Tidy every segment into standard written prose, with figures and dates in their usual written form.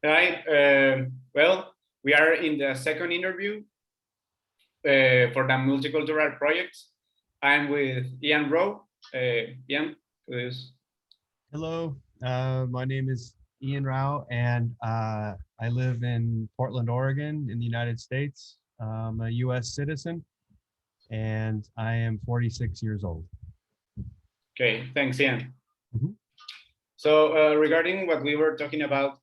Right. Well, we are in the second interview for the Multicultural Project. I'm with Ian Rowe. Ian, please. Hello, my name is Ian Rowe, and I live in Portland, Oregon, in the United States. I'm a U.S. citizen, and I am 46 years old. Okay, thanks, Ian. Mhm. So regarding what we were talking about,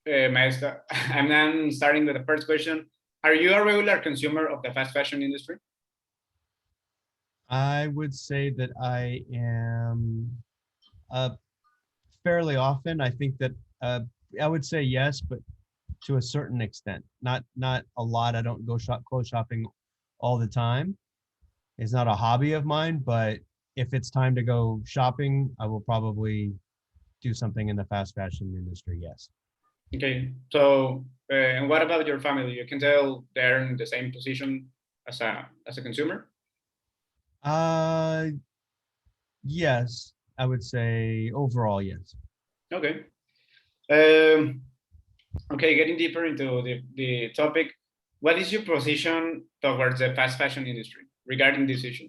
Maestra, I'm now starting with the first question. Are you a regular consumer of the fast fashion industry? I would say that I am fairly often. I think that I would say yes, but to a certain extent, not a lot. I don't go clothes shopping all the time. It's not a hobby of mine, but if it's time to go shopping, I will probably do something in the fast fashion industry. Yes. Okay, so and what about your family? You can tell they're in the same position as a consumer. Uh, yes, I would say overall, yes. Okay. Um, okay, getting deeper into the topic, what is your position towards the fast fashion industry regarding this issue?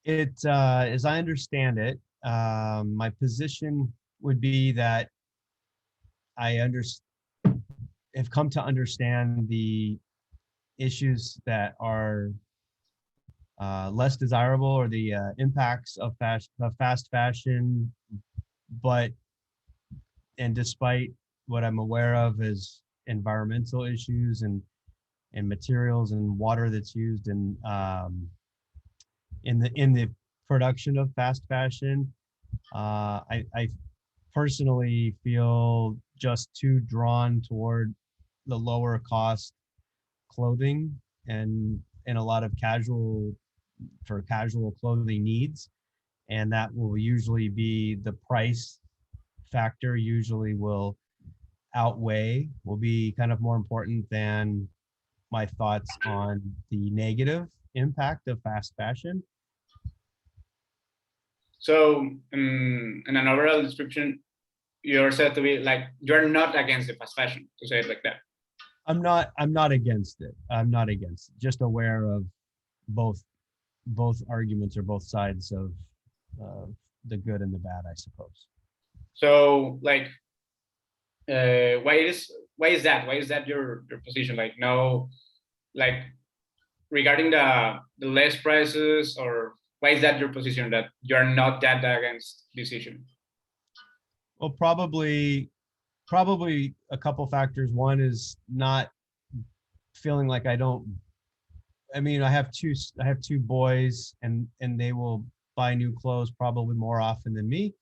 As I understand it, my position would be that I have come to understand the issues that are less desirable or the impacts of fast fashion, but and despite what I'm aware of as environmental issues and materials and water that's used in the production of fast fashion, I personally feel just too drawn toward the lower cost clothing and a lot of casual clothing needs, and that will usually be the price factor usually will be kind of more important than my thoughts on the negative impact of fast fashion. So, in an overall description, you're said to be like you're not against the fast fashion, to say it like that. I'm not against it. I'm not against it. Just aware of both both arguments or both sides of uh, the good and the bad, I suppose. So, like, why is that? Why is that your position? Like, no, like regarding the less prices, or why is that your position that you're not that against this issue? Well, probably a couple factors. One is not feeling like I don't. I mean, I have two boys, and they will buy new clothes probably more often than me,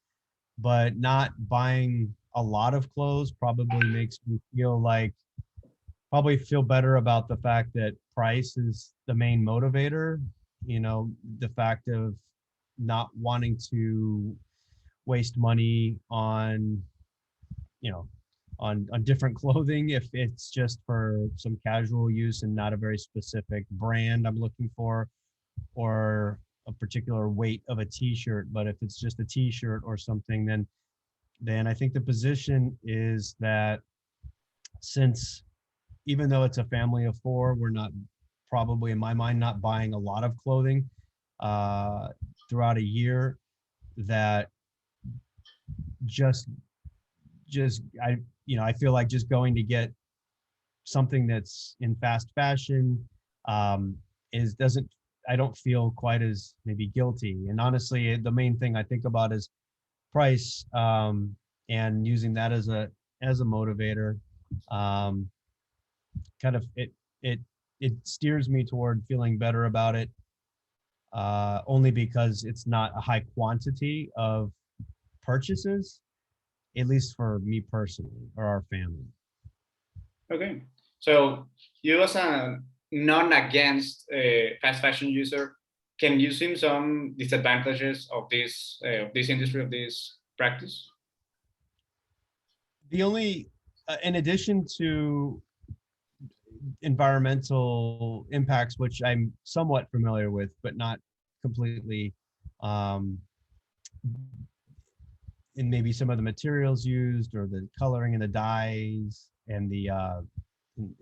but not buying a lot of clothes probably makes me probably feel better about the fact that price is the main motivator. You know, the fact of not wanting to waste money on, you know, on different clothing if it's just for some casual use and not a very specific brand I'm looking for, or a particular weight of a t-shirt. But if it's just a t-shirt or something, then I think the position is that, since even though it's a family of four, we're not, probably in my mind, not buying a lot of clothing uh, throughout a year, that just I I feel like just going to get something that's in fast fashion um, is doesn't I don't feel quite as maybe guilty. And honestly, the main thing I think about is price, and using that as a motivator. Um, Kind of it steers me toward feeling better about it, only because it's not a high quantity of purchases, at least for me personally or our family. Okay, so you as a non-against fast fashion user, can you see some disadvantages of this industry, of this practice? The only, in addition to environmental impacts, which I'm somewhat familiar with, but not completely, um, in maybe some of the materials used or the coloring and the dyes and the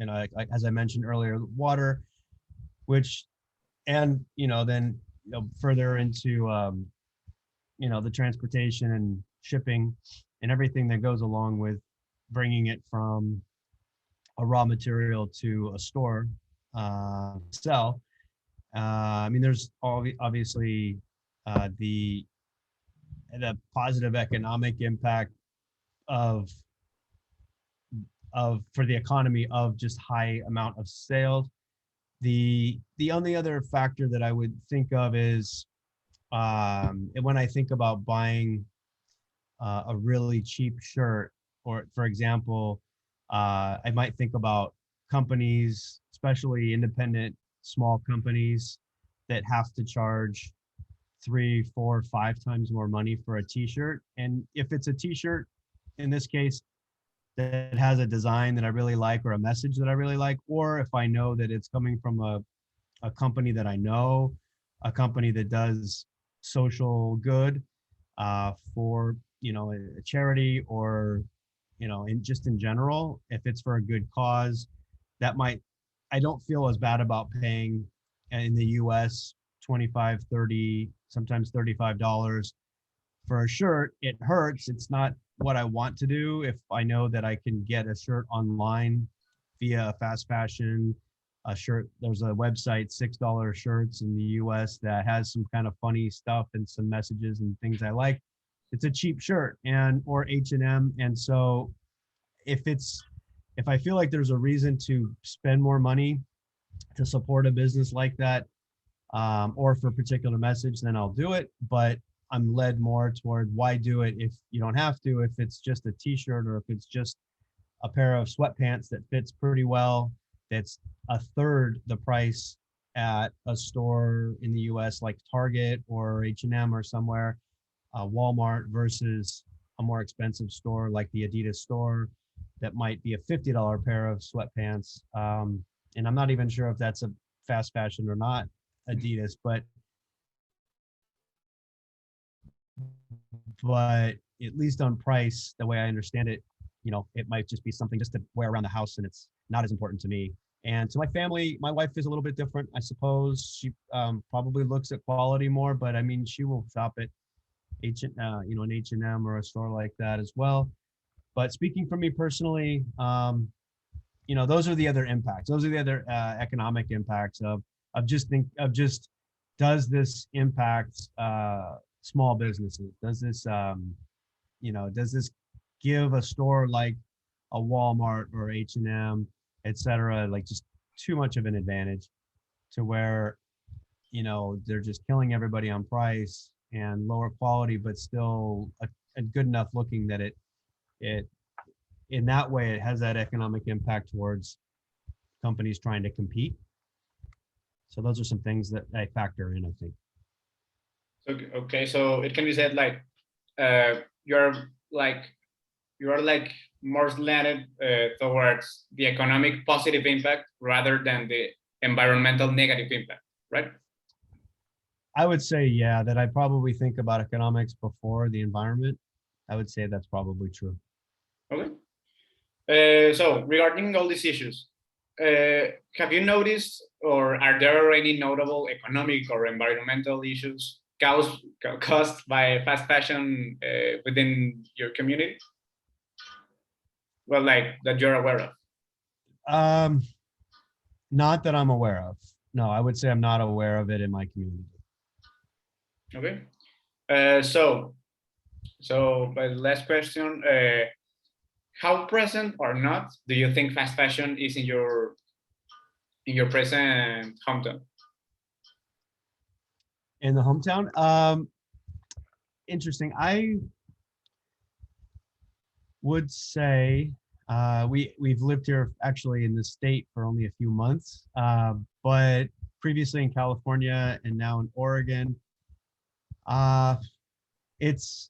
like, as I mentioned earlier, water, which, and then further into the transportation and shipping and everything that goes along with bringing it from a raw material to a store sell. I mean, there's obviously the positive economic impact of for the economy of just high amount of sales. The only other factor that I would think of is when I think about buying a really cheap shirt, or for example, I might think about companies, especially independent small companies, that have to charge 3, 4, 5 times more money for a t-shirt. And if it's a t-shirt, in this case, that has a design that I really like or a message that I really like, or if I know that it's coming from a company that I know, a company that does social good for a charity, or just in general, if it's for a good cause, I don't feel as bad about paying in the US 25, 30, sometimes $35 for a shirt. It hurts. It's not what I want to do. If I know that I can get a shirt online via fast fashion, a shirt, there's a website, $6 shirts in the US, that has some kind of funny stuff and some messages and things I like. It's a cheap shirt, or H&M. And so if I feel like there's a reason to spend more money to support a business like that, or for a particular message, then I'll do it. But I'm led more toward, why do it if you don't have to? If it's just a t-shirt, or if it's just a pair of sweatpants that fits pretty well, that's a third the price at a store in the US like Target or H&M or somewhere, Walmart, versus a more expensive store like the Adidas store that might be a $50 pair of sweatpants. And I'm not even sure if that's a fast fashion or not, Adidas, but at least on price, the way I understand it, it might just be something just to wear around the house, and it's not as important to me. And to my family, my wife is a little bit different, I suppose. She probably looks at quality more, but I mean, she will shop at an H&M or a store like that as well. But speaking for me personally, those are the other impacts. Those are the other economic impacts of does this impact small businesses? Does this give a store like a Walmart or H&M, et cetera, like just too much of an advantage to where, they're just killing everybody on price and lower quality, but still a good enough looking that it in that way, it has that economic impact towards companies trying to compete. So those are some things that I factor in, I think. Okay, so it can be said like you're like more slanted towards the economic positive impact rather than the environmental negative impact, right? I would say, yeah, that I probably think about economics before the environment. I would say that's probably true. Okay. So regarding all these issues, have you noticed, or are there any notable economic or environmental issues caused by fast fashion within your community? Well, like that you're aware of? Not that I'm aware of. No, I would say I'm not aware of it in my community. Okay. So my last question, how present or not do you think fast fashion is in your present hometown? In the hometown? Interesting. I would say we've lived here actually in the state for only a few months, but previously in California and now in Oregon. It's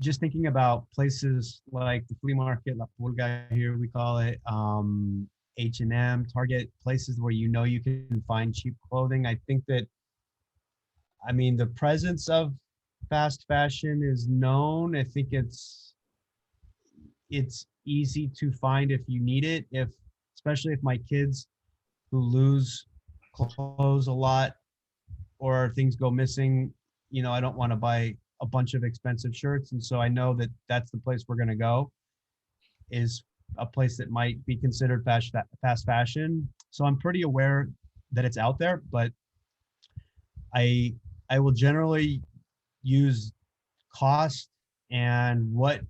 just thinking about places like the flea market, La Pulga here we call it, H&M, Target, places where you can find cheap clothing. I think that, I mean, the presence of fast fashion is known. I think it's easy to find if you need it. If especially if my kids who lose clothes a lot or things go missing, I don't want to buy a bunch of expensive shirts, and so I know that that's the place we're going to go, is a place that might be considered fast fashion. So I'm pretty aware that it's out there, but I I will generally use cost and what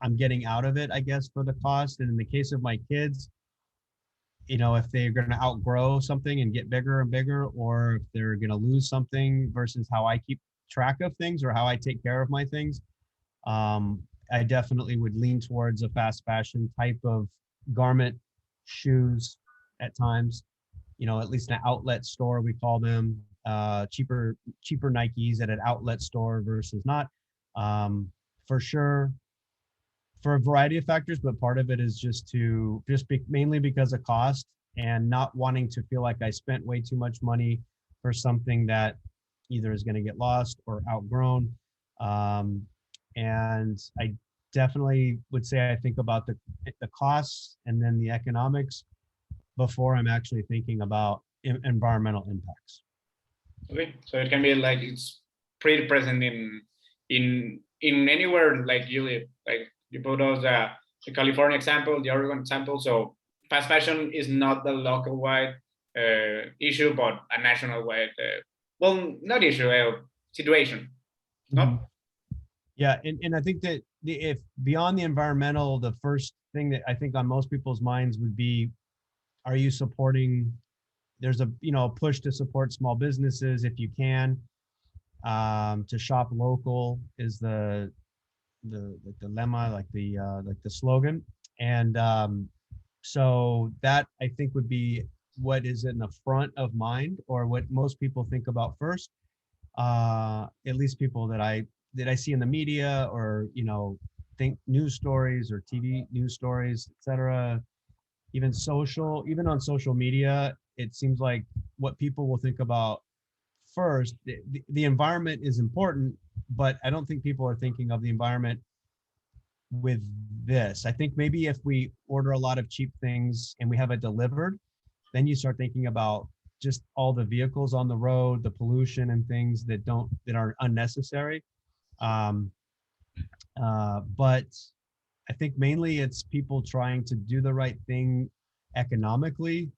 I'm getting out of it, I guess, for the cost. And in the case of my kids, if they're going to outgrow something and get bigger and bigger, or if they're going to lose something versus how I keep track of things or how I take care of my things, I definitely would lean towards a fast fashion type of garment, shoes at times, at least an outlet store, we call them, cheaper Nikes at an outlet store versus not. For sure, for a variety of factors, but part of it is mainly because of cost and not wanting to feel like I spent way too much money for something that either is going to get lost or outgrown. And I definitely would say I think about the costs and then the economics before I'm actually thinking about environmental impacts. Okay, so it can be like it's pretty present in anywhere like you live. Like you put us the California example, the Oregon example. So fast fashion is not the local wide issue, but a national wide. Well, not issue, situation. No. Mhm. Yeah, and I think that if beyond the environmental, the first thing that I think on most people's minds would be, are you supporting? There's a push to support small businesses if you can. To shop local is the dilemma, like the slogan, and so that I think would be what is in the front of mind, or what most people think about first. At least people that I see in the media, or think news stories or TV news stories, etc. Even on social media, it seems like what people will think about first. The environment is important, but I don't think people are thinking of the environment with this. I think maybe if we order a lot of cheap things and we have it delivered, then you start thinking about just all the vehicles on the road, the pollution and things that are unnecessary. Um, but I think mainly it's people trying to do the right thing economically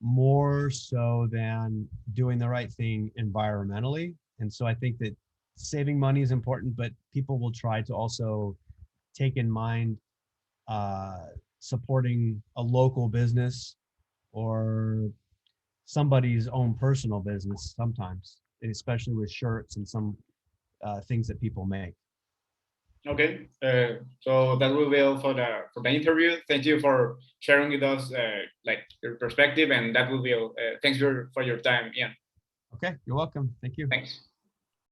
more so than doing the right thing environmentally. And so I think that saving money is important, but people will try to also take in mind supporting a local business or somebody's own personal business sometimes, especially with shirts and some things that people make. Okay, so that will be all for the interview. Thank you for sharing with us like your perspective, and that will be all. Thanks for your time, Ian. Okay, you're welcome. Thank you. Thanks.